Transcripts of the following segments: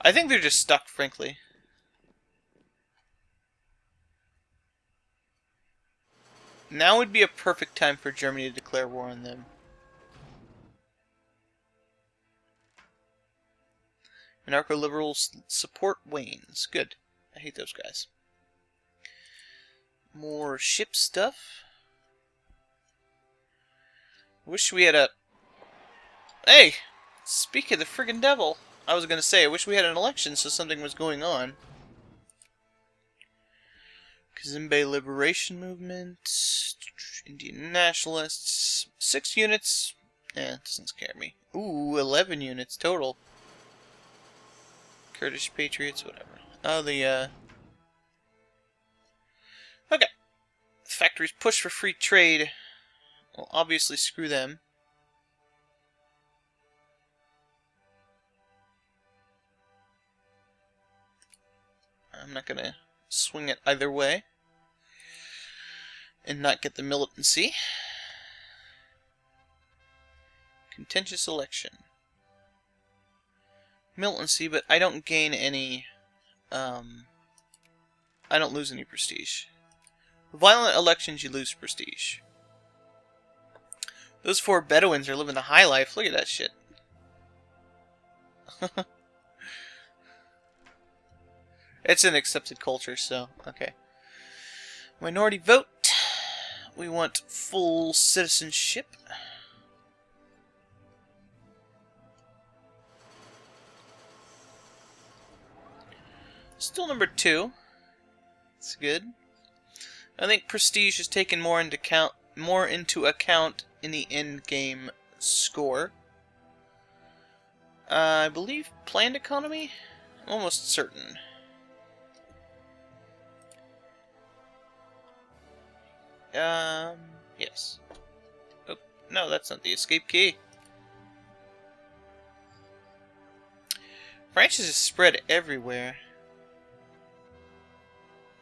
I think they're just stuck, frankly. Now would be a perfect time for Germany to declare war on them. Anarcho-liberal support wanes. Good. I hate those guys. More ship stuff. Wish we had a... Hey! Speak of the friggin' devil. I was gonna say, I wish we had an election so something was going on. Kazimbe Liberation Movement. Indian Nationalists. 6 units. Eh, doesn't scare me. Ooh, 11 units total. Kurdish Patriots, whatever. Oh, Okay. Factories push for free trade. Well, obviously screw them. I'm not gonna swing it either way. And not get the militancy. Contentious election. Militancy, but I don't gain any... I don't lose any prestige. Violent elections, you lose prestige. Those 4 Bedouins are living the high life. Look at that shit. It's an accepted culture, so, okay. Minority vote. We want full citizenship. Still number 2. It's good. I think prestige is taken more into account in the end game score. I believe planned economy? I'm almost certain. Yes. Oh, no, that's not the escape key. Branches is spread everywhere.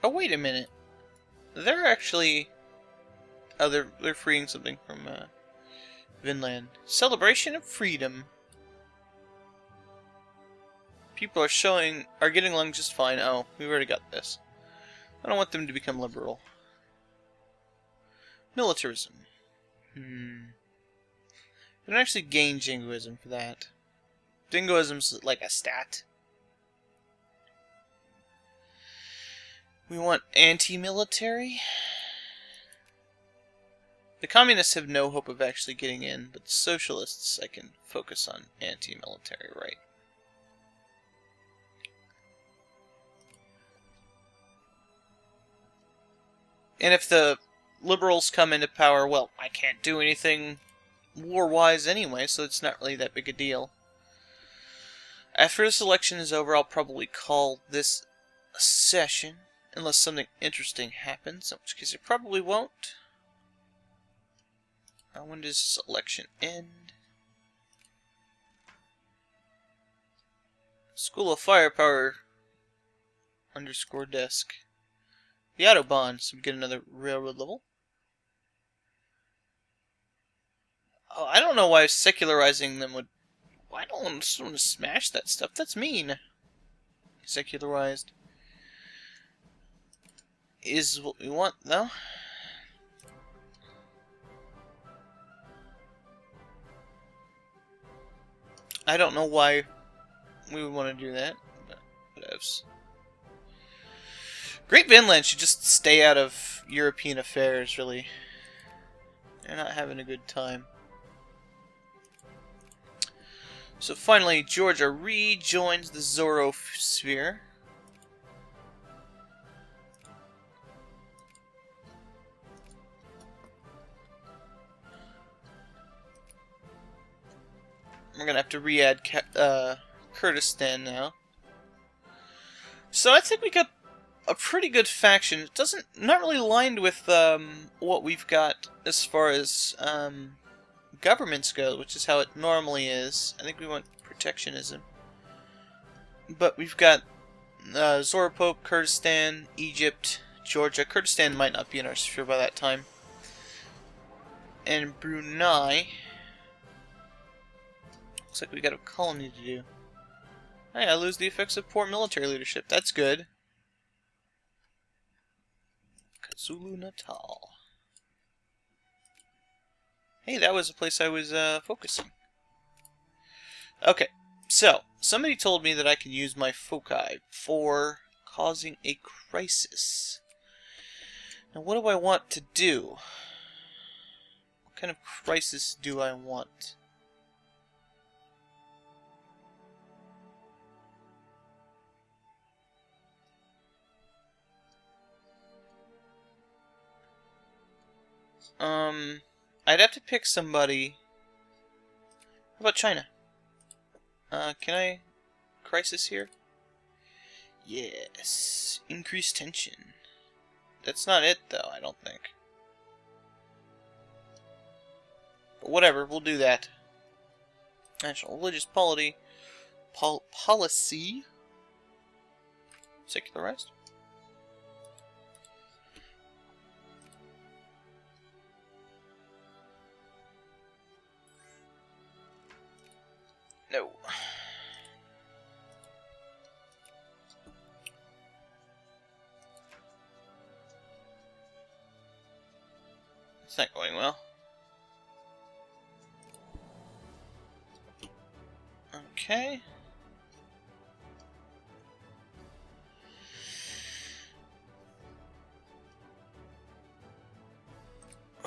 Oh, wait a minute. They're actually... Oh, they're freeing something from, Vinland. Celebration of freedom. People are getting along just fine. Oh, we've already got this. I don't want them to become liberal. Militarism. You don't actually gain jingoism for that. Jingoism's like a stat. We want anti-military. The communists have no hope of actually getting in, but the socialists I can focus on anti-military, right? And if the liberals come into power, well, I can't do anything war-wise anyway, so it's not really that big a deal. After this election is over, I'll probably call this a session, unless something interesting happens, in which case it probably won't. When does this election end? School of Firepower _ desk. The Autobahn, so we get another railroad level. Oh, I don't know why secularizing them would... I don't want to smash that stuff. That's mean. Secularized is what we want, though. I don't know why we would want to do that, but whatevs. Great Vinland should just stay out of European affairs, really. They're not having a good time. So finally, Georgia rejoins the Zoroastrian. We're gonna have to re-add Kurdistan now. So I think we got a pretty good faction. It not really aligned with what we've got as far as governments go, which is how it normally is. I think we want protectionism. But we've got Zoropope, Kurdistan, Egypt, Georgia. Kurdistan might not be in our sphere by that time. And Brunei. Looks like we got a colony to do. Hey, I lose the effects of poor military leadership. That's good. KwaZulu Natal. Hey, that was the place I was focusing. Okay, so somebody told me that I can use my foci for causing a crisis. Now, what do I want to do? What kind of crisis do I want? I'd have to pick somebody. How about China? Can I crisis here? Yes. Increase tension. That's not it, though, I don't think. But whatever, we'll do that. National religious polity. Policy. Secularized. No. It's not going well. Okay.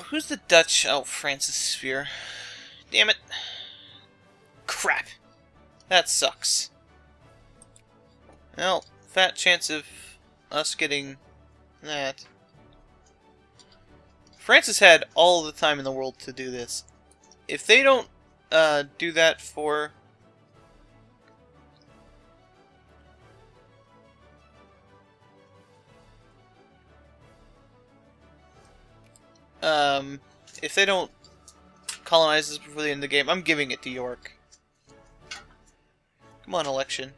Who's the Dutch? Oh, Francis Sphere. Damn it. Crap. That sucks. Well, fat chance of us getting that. Francis had all the time in the world to do this. If they don't do that for... if they don't colonize this before the end of the game, I'm giving it to York. Come on, election.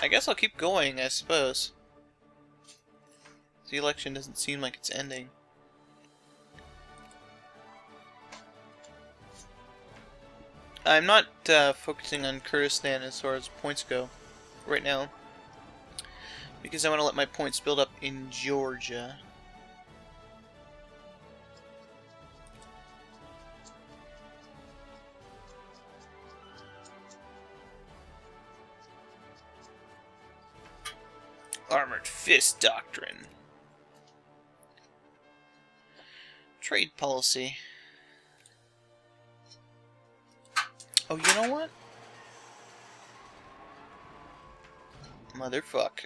I guess I'll keep going, I suppose. The election doesn't seem like it's ending. I'm not focusing on Kurdistan as far as points go right now, because I want to let my points build up in Georgia. Armored Fist Doctrine. Trade policy. Oh, you know what? Motherfuck.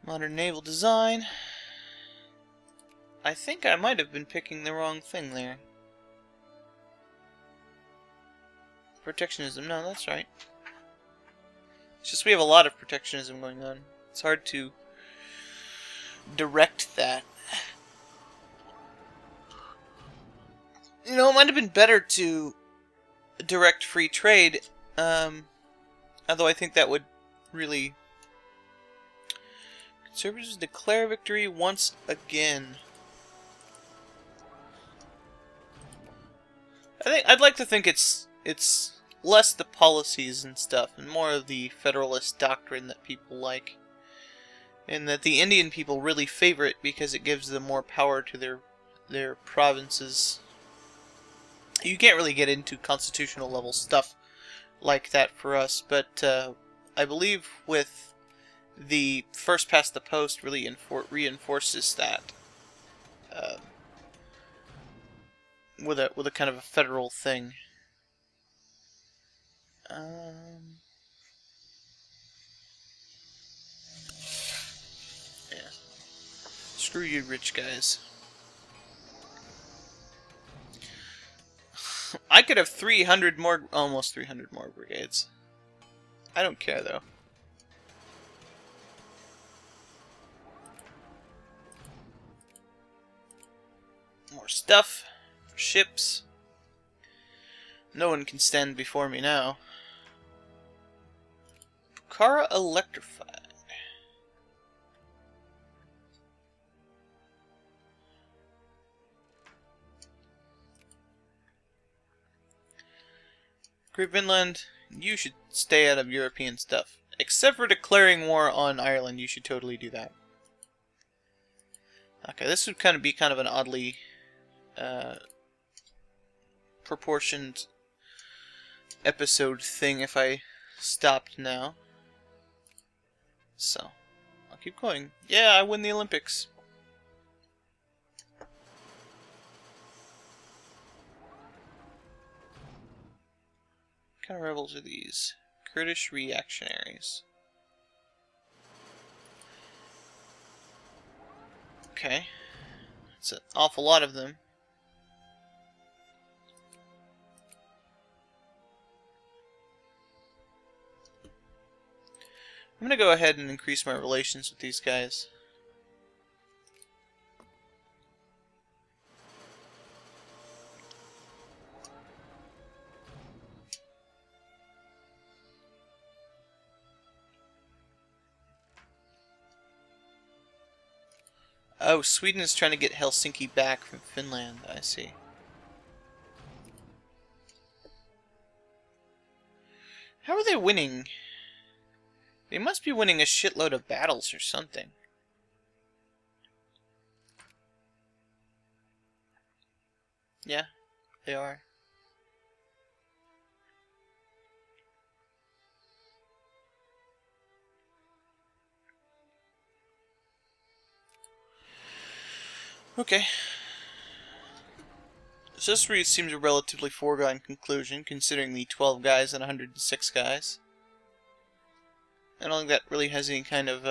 Modern naval design. I think I might have been picking the wrong thing there. Protectionism. No, that's right. It's just we have a lot of protectionism going on. It's hard to direct that. You know, it might have been better to direct free trade, although I think that would really... Conservatives declare victory once again. I'd like to think it's less the policies and stuff, and more of the federalist doctrine that people like. And that the Indian people really favor it because it gives them more power to their provinces. You can't really get into constitutional level stuff like that for us, but I believe with the first past the post really reinforces that with a kind of a federal thing. Yeah. Screw you, rich guys. I could have 300 more, almost 300 more brigades. I don't care, though. More stuff. Ships. No one can stand before me now. Bukhara electrified. Great Finland, you should stay out of European stuff. Except for declaring war on Ireland, you should totally do that. Okay, this would be kind of an oddly proportioned episode thing if I stopped now. So, I'll keep going. Yeah, I win the Olympics. What kind of rebels are these? Kurdish reactionaries. Okay. That's an awful lot of them. I'm gonna go ahead and increase my relations with these guys. Oh, Sweden is trying to get Helsinki back from Finland, I see. How are they winning? They must be winning a shitload of battles or something. Yeah, they are. Okay. So this seems a relatively foregone conclusion, considering the 12 guys and 106 guys. I don't think that really has any kind of,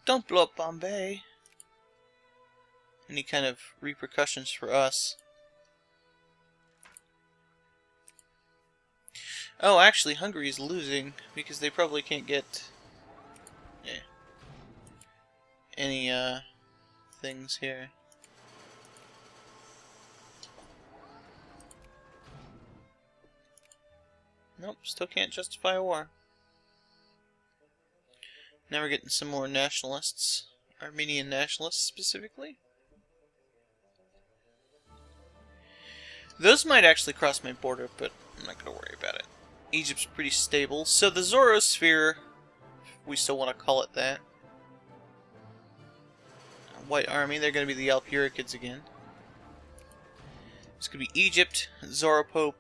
Don't blow up Bombay! Any kind of repercussions for us. Oh, actually, Hungary is losing, because they probably can't get... any, things here. Nope, still can't justify a war. Now we're getting some more nationalists. Armenian nationalists, specifically. Those might actually cross my border, but I'm not going to worry about it. Egypt's pretty stable. So the Zoroasphere, if we still want to call it that. White Army, they're going to be the Alpurikids again. It's going to be Egypt, Zoropope,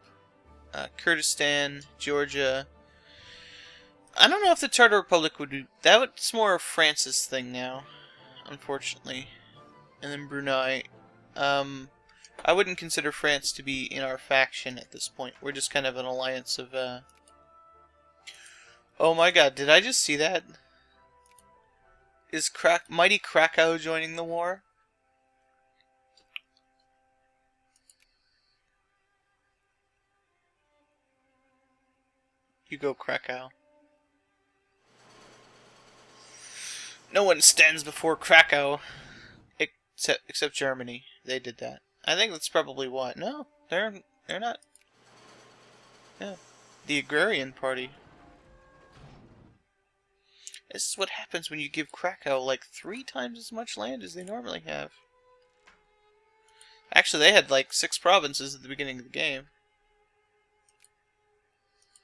Kurdistan, Georgia. I don't know if the Tartar Republic would do... That's more of France's thing now, unfortunately. And then Brunei. I wouldn't consider France to be in our faction at this point. We're just kind of an alliance of... Oh my god, did I just see that? Is Mighty Krakow joining the war? You go, Krakow. No one stands before Krakow. Except Germany. They did that. I think that's probably what. No, they're not. Yeah. The Agrarian Party. This is what happens when you give Krakow like 3 times as much land as they normally have. Actually, they had like 6 provinces at the beginning of the game.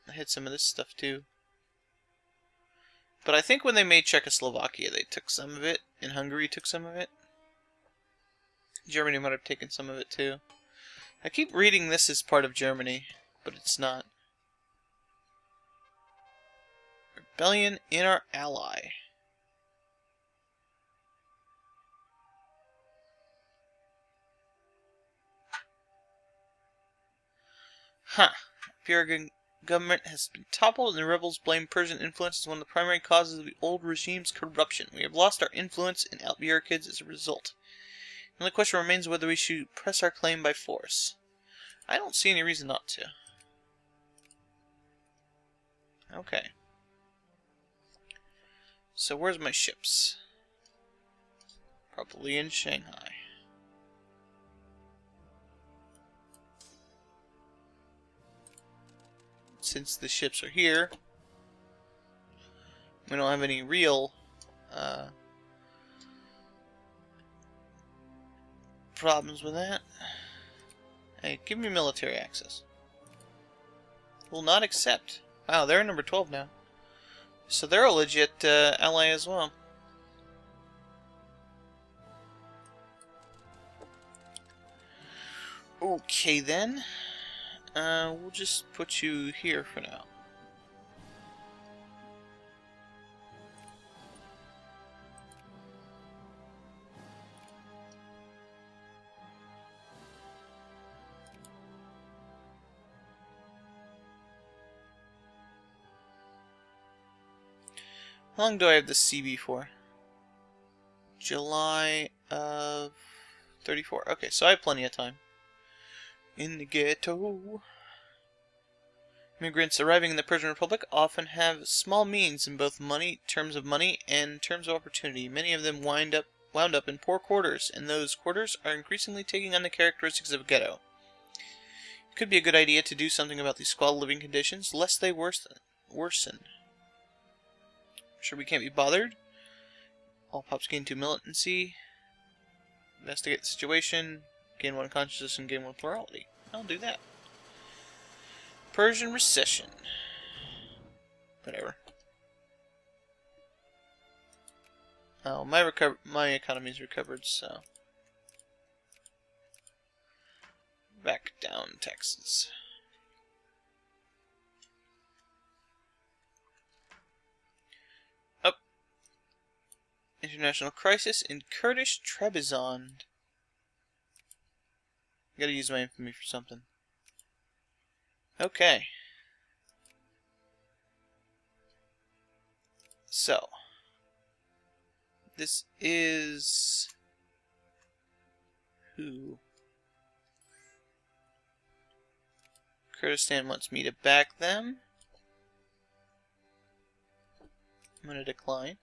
I had some of this stuff too. But I think when they made Czechoslovakia, they took some of it, and Hungary took some of it. Germany might have taken some of it too. I keep reading this as part of Germany, but it's not. Rebellion in our ally. Huh. Persian government has been toppled and the rebels blame Persian influence as one of the primary causes of the old regime's corruption. We have lost our influence in Alpurikids as a result. The only question remains whether we should press our claim by force. I don't see any reason not to. Okay. So where's my ships? Probably in Shanghai. Since the ships are here, we don't have any real problems with that. Hey, give me military access. Will not accept. Wow, they're number 12 now. So they're a legit ally as well. Okay then. We'll just put you here for now. How long do I have this CB for? July of 34. Okay, so I have plenty of time. In the ghetto. Immigrants arriving in the Persian Republic often have small means in both terms of money and terms of opportunity. Many of them wound up in poor quarters, and those quarters are increasingly taking on the characteristics of a ghetto. It could be a good idea to do something about these squalid living conditions, lest they worsen. Sure we can't be bothered? All pops gain 2 militancy. Investigate the situation. Gain 1 consciousness and gain 1 plurality. I'll do that. Persian recession. Whatever. Oh, my economy's recovered, so back down taxes. Up. International crisis in Kurdish Trebizond. Gotta use my infamy for something. Okay. So. This is... who? Kurdistan wants me to back them. I'm gonna decline.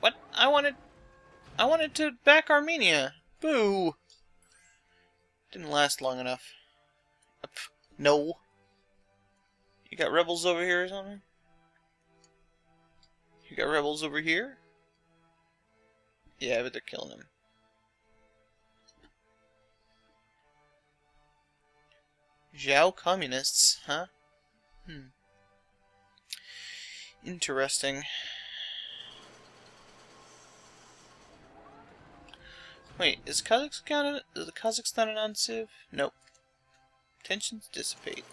What? I wanted to back Armenia. Boo! Didn't last long enough. No. You got rebels over here or something? You got rebels over here? Yeah, but they're killing him. Zhao communists, huh? Interesting. Wait, is Kazakhstan a non-civ? Nope. Tensions dissipate.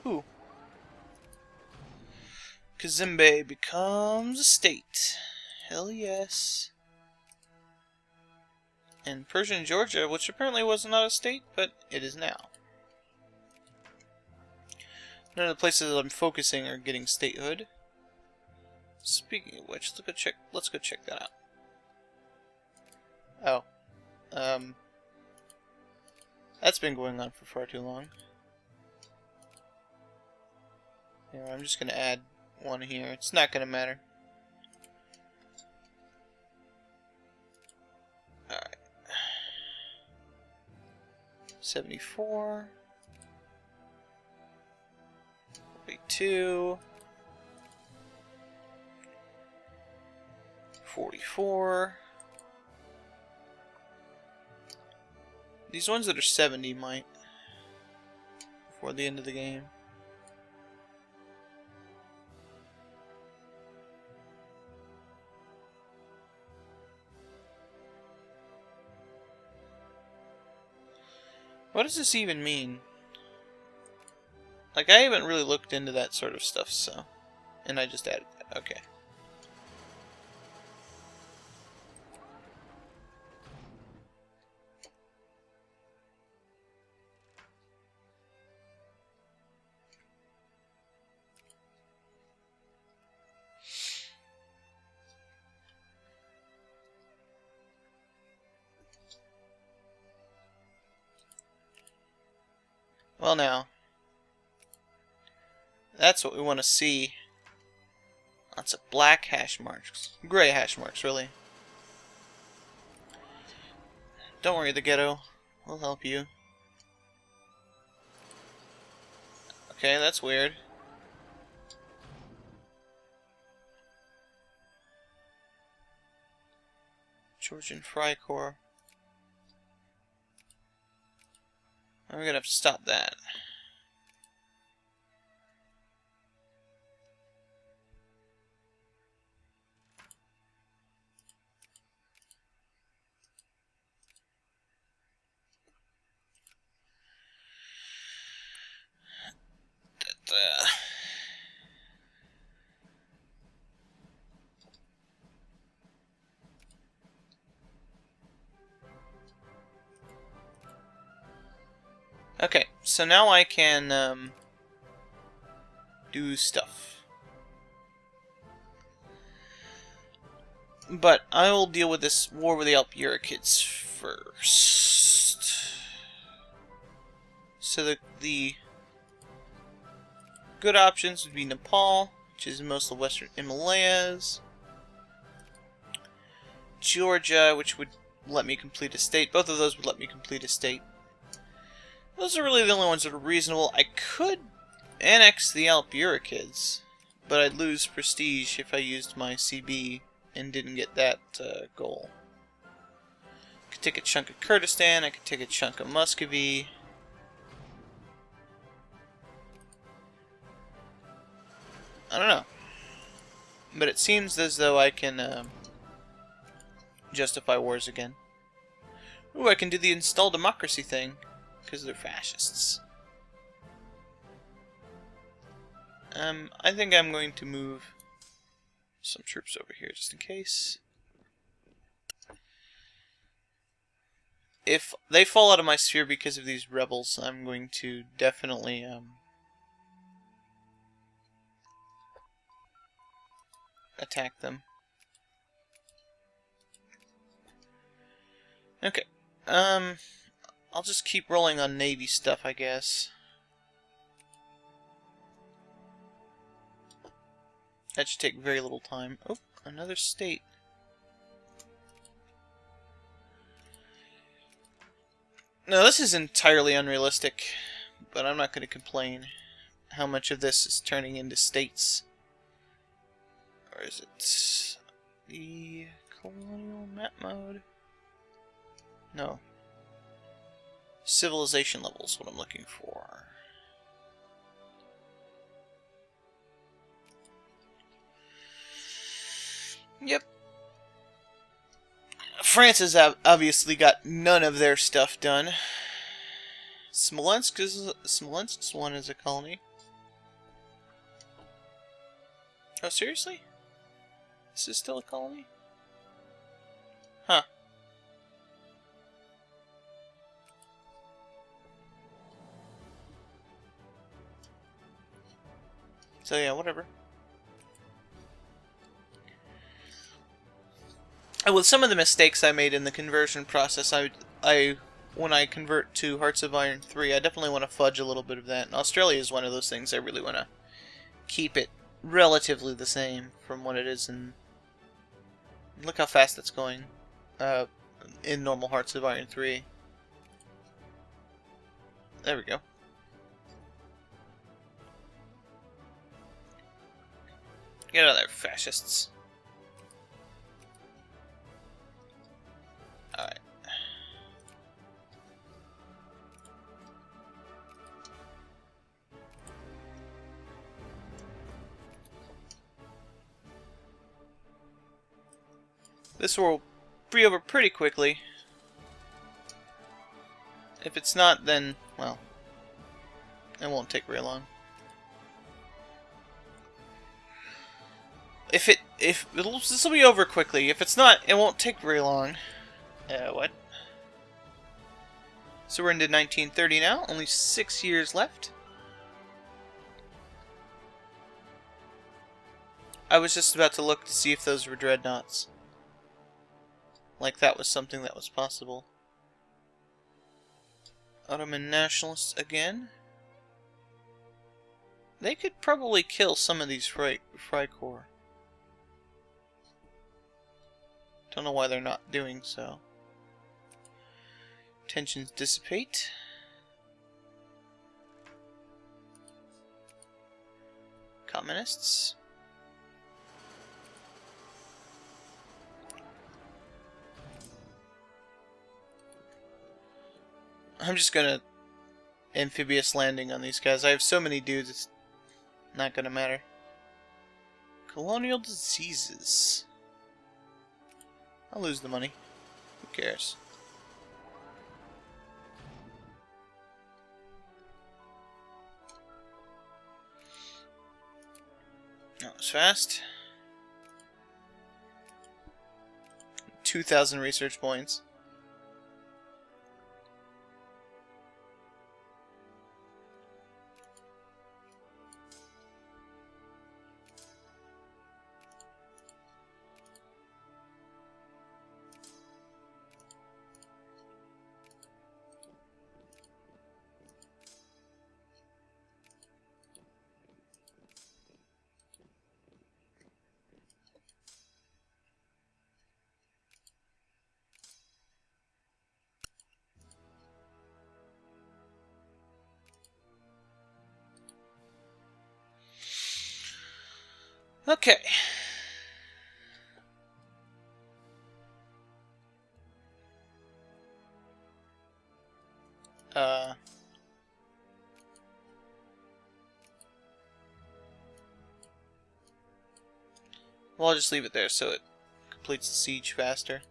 Ooh. Kazimbe becomes a state. Hell yes. And Persian Georgia, which apparently was not a state, but it is now. None of the places that I'm focusing are getting statehood. Speaking of which, let's go check that out. Oh. That's been going on for far too long. Here, I'm just gonna add one here. It's not gonna matter. Alright. 74. 42. 44. These ones that are 70 might before the end of the game. What does this even mean? Like, I haven't really looked into that sort of stuff, so... And I just added that. Okay. Well now, that's what we want to see. Lots of black hash marks. Gray hash marks, really. Don't worry, the ghetto. We'll help you. Okay, that's weird. Georgian Freikorps. We're gonna have to stop that. Okay, so now I can do stuff. But I will deal with this war with the Alpurikids first. So the good options would be Nepal, which is most of the western Himalayas. Georgia, which would let me complete a state. Both of those would let me complete a state. Those are really the only ones that are reasonable. I could annex the Alpurikids, but I'd lose prestige if I used my CB and didn't get that goal. I could take a chunk of Kurdistan, I could take a chunk of Muscovy. I don't know. But it seems as though I can justify wars again. Ooh, I can do the install democracy thing. Because they're fascists. I think I'm going to move some troops over here just in case. If they fall out of my sphere because of these rebels, I'm going to definitely attack them. Okay. I'll just keep rolling on Navy stuff, I guess. That should take very little time. Oh, another state. No, this is entirely unrealistic, but I'm not going to complain. How much of this is turning into states? Or is it the colonial map mode? No. Civilization level is what I'm looking for. Yep. France has obviously got none of their stuff done. Smolensk's one is a colony. Oh, seriously? This is still a colony? Huh. So yeah, whatever. And with some of the mistakes I made in the conversion process, when I convert to Hearts of Iron 3, I definitely want to fudge a little bit of that. And Australia is one of those things I really want to keep it relatively the same from what it is in... Look how fast it's going in normal Hearts of Iron 3. There we go. Get out of there, fascists. Alright. This will be over pretty quickly. If it's not, then, well, it won't take very long. This will be over quickly. If it's not, it won't take very long. What? So we're into 1930 now. Only 6 years left. I was just about to look to see if those were dreadnoughts. Like that was something that was possible. Ottoman nationalists again. They could probably kill some of these Freikorps. Don't know why they're not doing so. Tensions dissipate. Communists. I'm just gonna amphibious landing on these guys. I have so many dudes, it's not gonna matter. Colonial diseases. I'll lose the money. Who cares? That was fast. 2,000 research points. Okay. Well, I'll just leave it there so it completes the siege faster.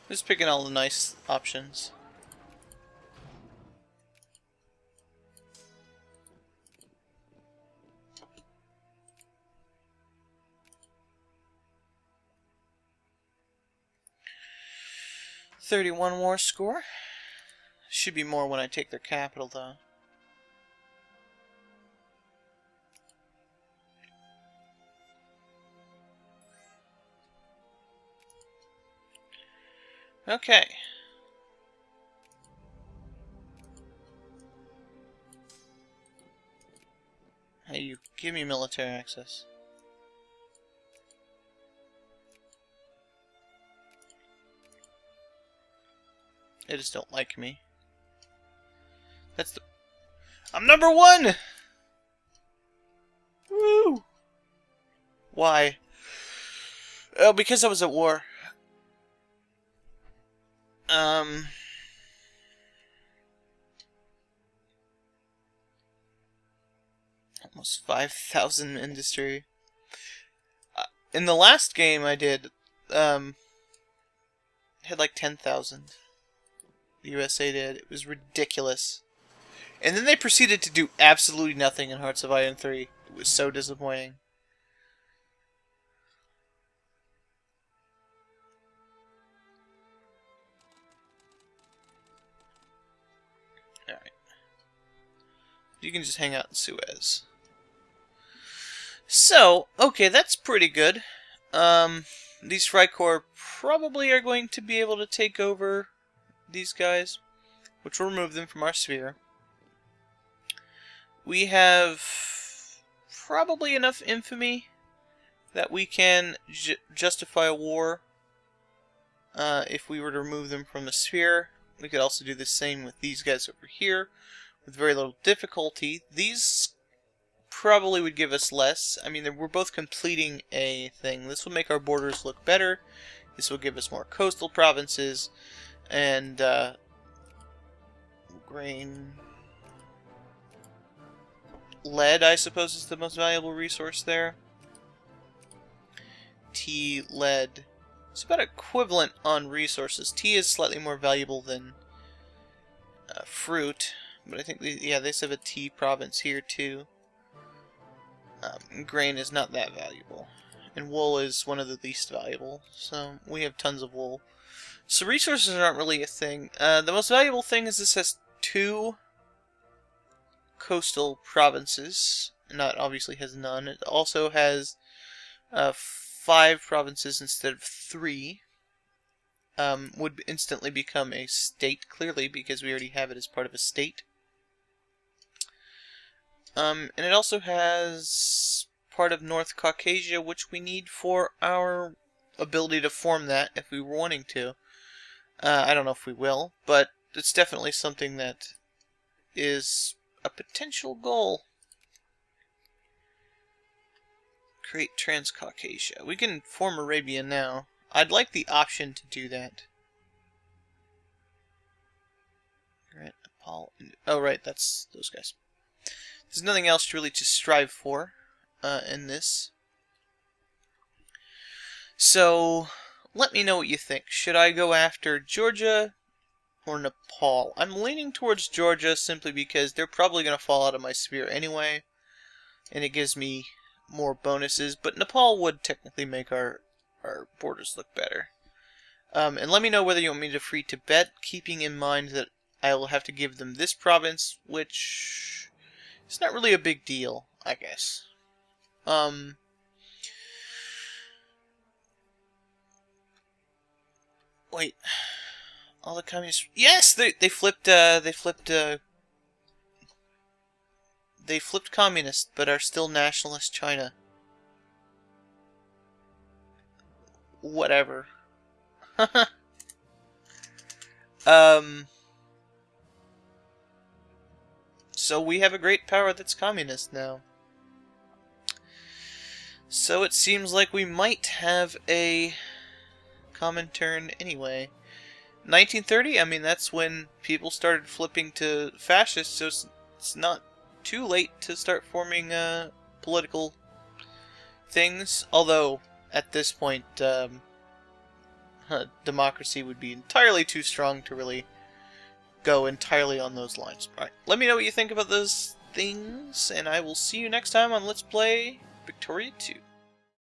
Just picking all the nice options. $31 war score. Should be more when I take their capital, though. Okay. Hey, you give me military access. They just don't like me. That's the... I'm number 1! Woo! Why? Oh, because I was at war. Almost 5,000 industry. In the last game I did, had like 10,000. The USA did. It was ridiculous. And then they proceeded to do absolutely nothing in Hearts of Iron 3. It was so disappointing. Alright. You can just hang out in Suez. So, okay, that's pretty good. These Freikorps probably are going to be able to take over these guys, which will remove them from our sphere. We have probably enough infamy that we can justify a war if we were to remove them from the sphere. We could also do the same with these guys over here with very little difficulty. These probably would give us less. I mean, we're both completing a thing. This will make our borders look better. This will give us more coastal provinces. And grain. Lead, I suppose, is the most valuable resource there. Tea, lead. It's about equivalent on resources. Tea is slightly more valuable than fruit, but I think they have a tea province here too. Grain is not that valuable, and wool is one of the least valuable. So we have tons of wool. So resources aren't really a thing. The most valuable thing is this has 2 coastal provinces. Not obviously has none. It also has 5 provinces instead of 3. Would instantly become a state, clearly, because we already have it as part of a state. And it also has part of North Caucasia, which we need for our ability to form that if we were wanting to. I don't know if we will, but it's definitely something that is a potential goal. Create Transcaucasia. We can form Arabia now. I'd like the option to do that. Right, Nepal. Oh, right, that's those guys. There's nothing else really to strive for in this. So, let me know what you think. Should I go after Georgia or Nepal? I'm leaning towards Georgia simply because they're probably going to fall out of my sphere anyway, and it gives me more bonuses, but Nepal would technically make our borders look better. And let me know whether you want me to free Tibet, keeping in mind that I will have to give them this province, which is not really a big deal, I guess. Wait. All the communists... Yes! They flipped communist, but are still nationalist China. Whatever. So we have a great power that's communist now. So it seems like we might have a common turn anyway. 1930, I mean, that's when people started flipping to fascist, so it's not too late to start forming political things. Although, at this point, democracy would be entirely too strong to really go entirely on those lines. Alright, let me know what you think about those things, and I will see you next time on Let's Play Victoria 2.